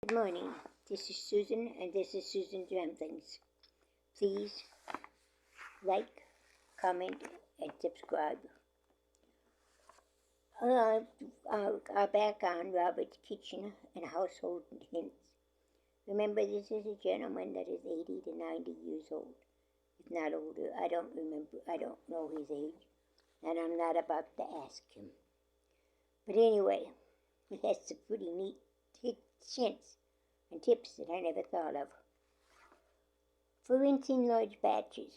Good morning. This is Susan, and this is Susan Ramblings. Please like, comment, and subscribe. Our back on Robert's Kitchen and Household Hints. Remember, this is a gentleman that is 80 to 90 years old, if not older. I don't know his age, and I'm not about to ask him. But anyway, he has some pretty neat hints and tips that I never thought of. For rinsing large batches.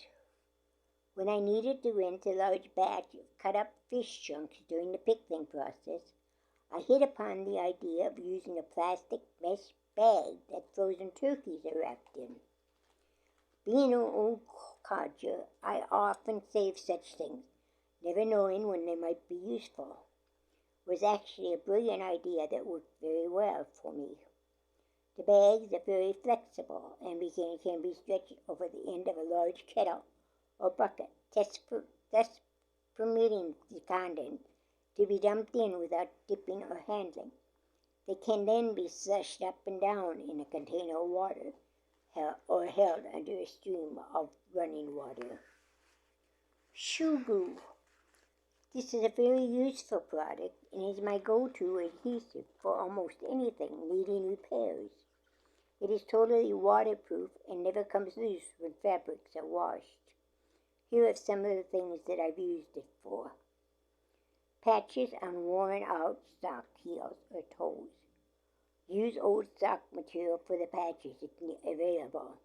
When I needed to rinse a large batch of cut up fish chunks during the pickling process, I hit upon the idea of using a plastic mesh bag that frozen turkeys are wrapped in. Being an old codger, I often save such things, never knowing when they might be useful. It was actually a brilliant idea that worked very well for me. The bags are very flexible and can be stretched over the end of a large kettle or bucket, thus permitting the contents to be dumped in without dipping or handling. They can then be slushed up and down in a container of water or held under a stream of running water. Shoe glue. This is a very useful product and is my go-to adhesive for almost anything needing repairs. It is totally waterproof and never comes loose when fabrics are washed. Here are some of the things that I've used it for. Patches on worn out sock heels or toes. Use old sock material for the patches if available.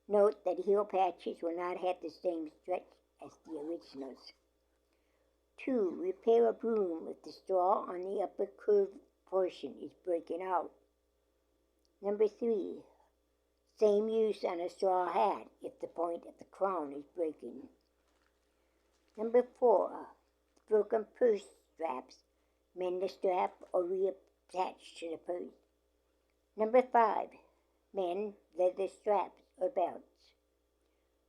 Note that heel patches will not have the same stretch as the originals. 2. Repair a broom if the straw on the upper curved portion is breaking out. Number 3. Same use on a straw hat if the point of the crown is breaking. Number 4. Broken purse straps. Mend the strap or reattach to the purse. Number 5. Mend leather straps or belts.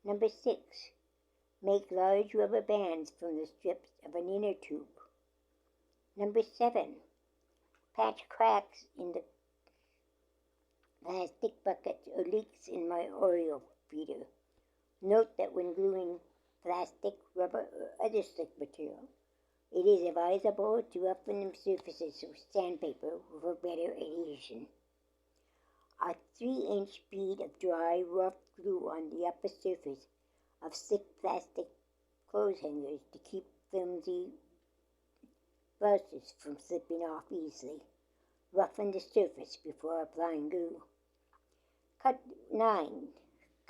Number 6. Make large rubber bands from the strips of an inner tube. Number 7. Patch cracks in the plastic buckets or leaks in my Oreo feeder. Note that when gluing plastic, rubber, or other slick material, it is advisable to roughen the surfaces with sandpaper for better adhesion. A 3-inch bead of dry, rough glue on the upper surface of thick plastic clothes hangers to keep flimsy blouses from slipping off easily. Roughen the surface before applying glue. 9.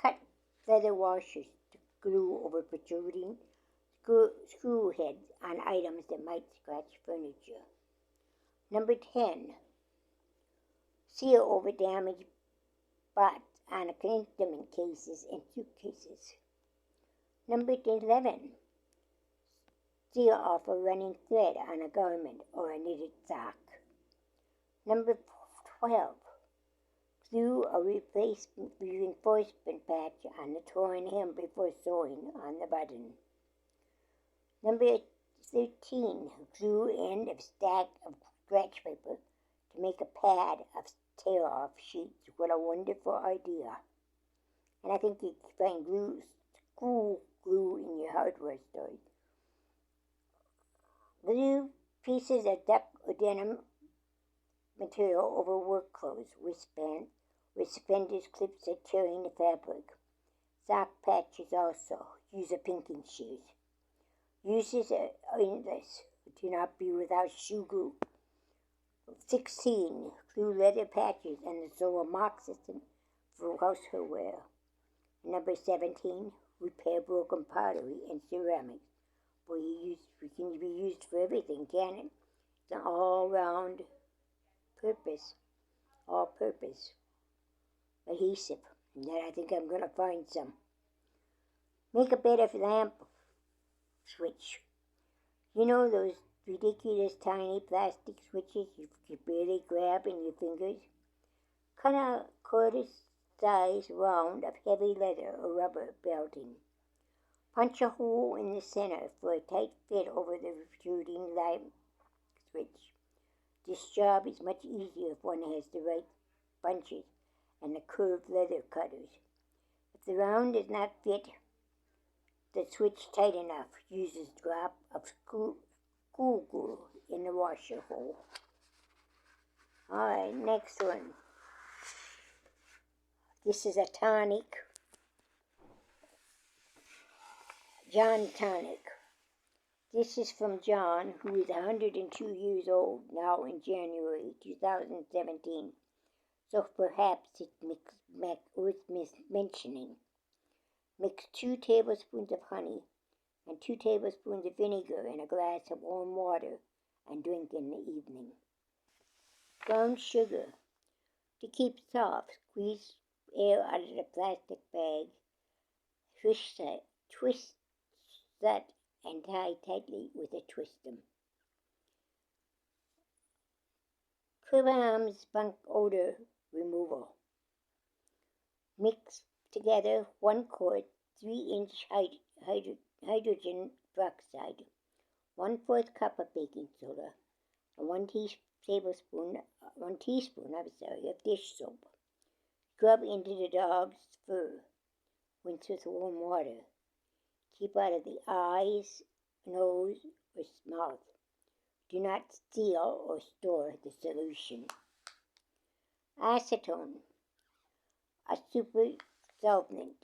Cut leather washers to glue over protruding screw heads on items that might scratch furniture. Number 10. Seal over damaged spots on instrument cases and suitcases. Number 11. Seal off a running thread on a garment or a knitted sock. Number 12. Glue a reinforcement patch on the torn hem before sewing on the button. Number 13. Glue end of stack of scratch paper to make a pad of tear-off sheets. What a wonderful idea. And I think you can find school glue in your hardware store. Glue pieces of duck or denim material over work clothes, wristbands, with suspenders, clips that tearing the fabric. Sock patches also. Use a pinking shears. Uses are endless. Do not be without shoe glue. 16. Glue leather patches and the sole of moccasin for household wear. Number 17. Repair broken pottery and ceramics. Boy, it can be used for everything, can it? It's an all-round purpose, all-purpose adhesive. And then I think I'm going to find some. Make a better lamp switch. You know those ridiculous tiny plastic switches you barely grab in your fingers? Cut a quarter-size round of heavy leather or rubber belting. Punch a hole in the center for a tight fit over the protruding light switch. This job is much easier if one has the right punches and the curved leather cutters. If the round does not fit the switch tight enough, use a drop of school glue in the washer hole. Alright, next one. This is a tonic. John tonic. This is from John, who is 102 years old now in January 2017. So perhaps it's worth mentioning. Mix 2 tablespoons of honey and 2 tablespoons of vinegar in a glass of warm water and drink in the evening. Brown sugar. To keep soft, squeeze air out of the plastic bag. Twist that and tie tightly with a twistum. Clip-on spunk odor removal. Mix together 1 quart 3-inch hydrogen peroxide, 1/4 cup of baking soda, and 1 teaspoon of dish soap. Scrub into the dog's fur. Rinse with warm water. Keep out of the eyes, nose, or mouth. Do not steal or store the solution. Acetone, a super solvent.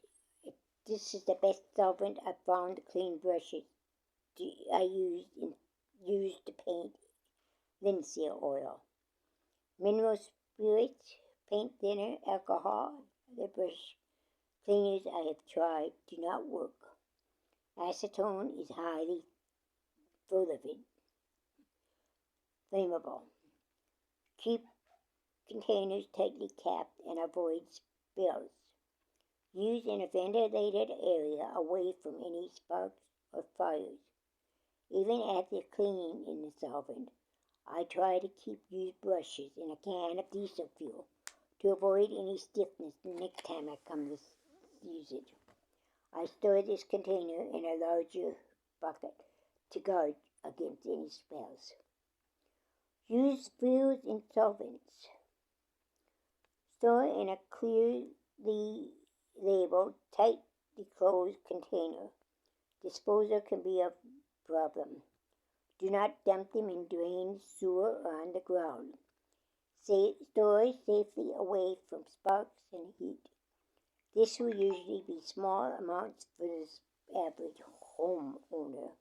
This is the best solvent I've found to clean brushes I used to paint linseed oil. Mineral spirits, paint thinner, alcohol, the brush cleaners I have tried do not work. Acetone is highly flammable. Keep containers tightly capped and avoid spills. Use in a ventilated area away from any sparks or fires. Even after cleaning in the solvent, I try to keep used brushes in a can of diesel fuel to avoid any stiffness the next time I come to use it. I store this container in a larger bucket to guard against any spills. Use spills in solvents. Store in a clearly labeled, tightly closed container. Disposal can be a problem. Do not dump them in drains, sewer, or on the ground. Store safely away from sparks and heat. This will usually be small amounts for the average homeowner.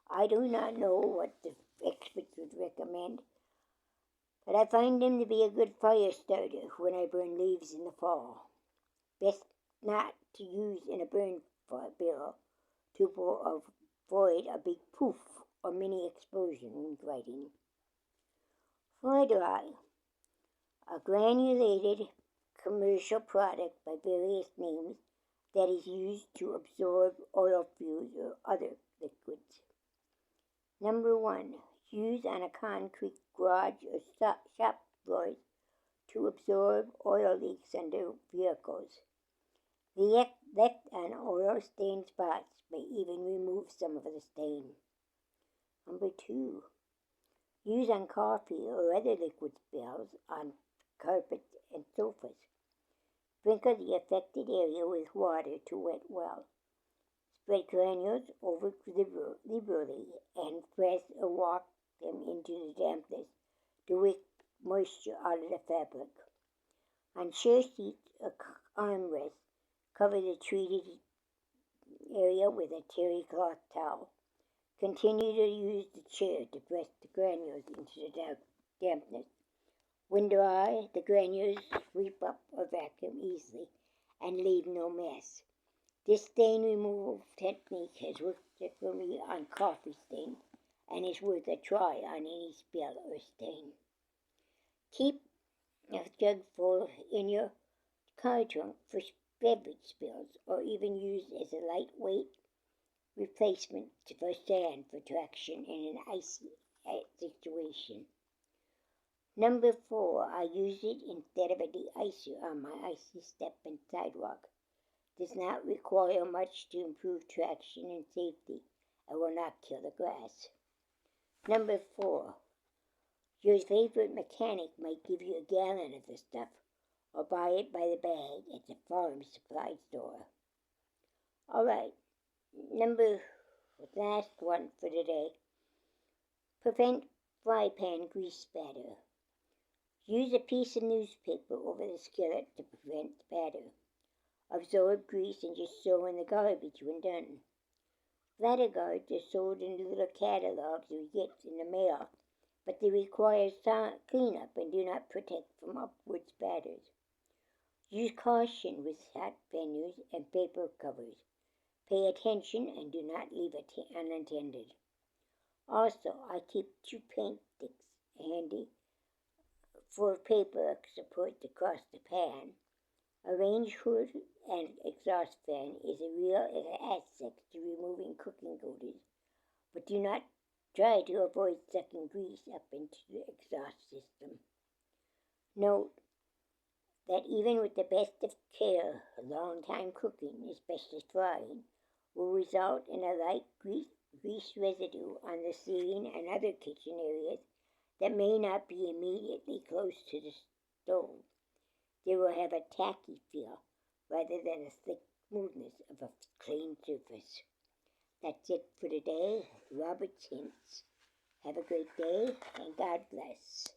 I do not know what the experts would recommend, but I find them to be a good fire starter when I burn leaves in the fall. Best not to use in a burn barrel to avoid a big poof or mini explosion when lighting. Fly dry, a granulated commercial product by various names that is used to absorb oil fuels or other liquids. Number 1. Use on a concrete garage or shop floors to absorb oil leaks under vehicles. Left on oil-stained spots may even remove some of the stain. Number 2. Use on coffee or other liquid spills on carpets and sofas. Sprinkle the affected area with water to wet well. Spread granules over liberally and press or walk them into the dampness to wick moisture out of the fabric. On chair seats or armrests, cover the treated area with a terry cloth towel. Continue to use the chair to press the granules into the dampness. When dry, the granules sweep up or vacuum easily and leave no mess. This stain removal technique has worked for me on coffee stains and is worth a try on any spill or stain. Keep a jug full in your car trunk for beverage spills, or even use as a lightweight replacement for sand for traction in an icy situation. Number 4, I use it instead of a de-icer on my icy step and sidewalk. Does not require much to improve traction and safety and will not kill the grass. Number 4, your favorite mechanic might give you a gallon of the stuff or buy it by the bag at the farm supply store. All right, last one for today. Prevent fry pan grease spatter. Use a piece of newspaper over the skillet to prevent spatter. Absorb grease and just throw in the garbage when done. Ladder guards are sold in little catalogs we get in the mail, but they require cleanup and do not protect from upward spatters. Use caution with hot venues and paper covers. Pay attention and do not leave it unattended. Also, I keep 2 paint sticks handy for paper support across the pan. A range hood and exhaust fan is a real asset to removing cooking odors, but do not try to avoid sucking grease up into the exhaust system. Note that even with the best of care, long time cooking, especially frying, will result in a light grease residue on the ceiling and other kitchen areas that may not be immediately close to the stove. They will have a tacky feel rather than a thick smoothness of a clean surface. That's it for today. Robert's Hints. Have a great day and God bless.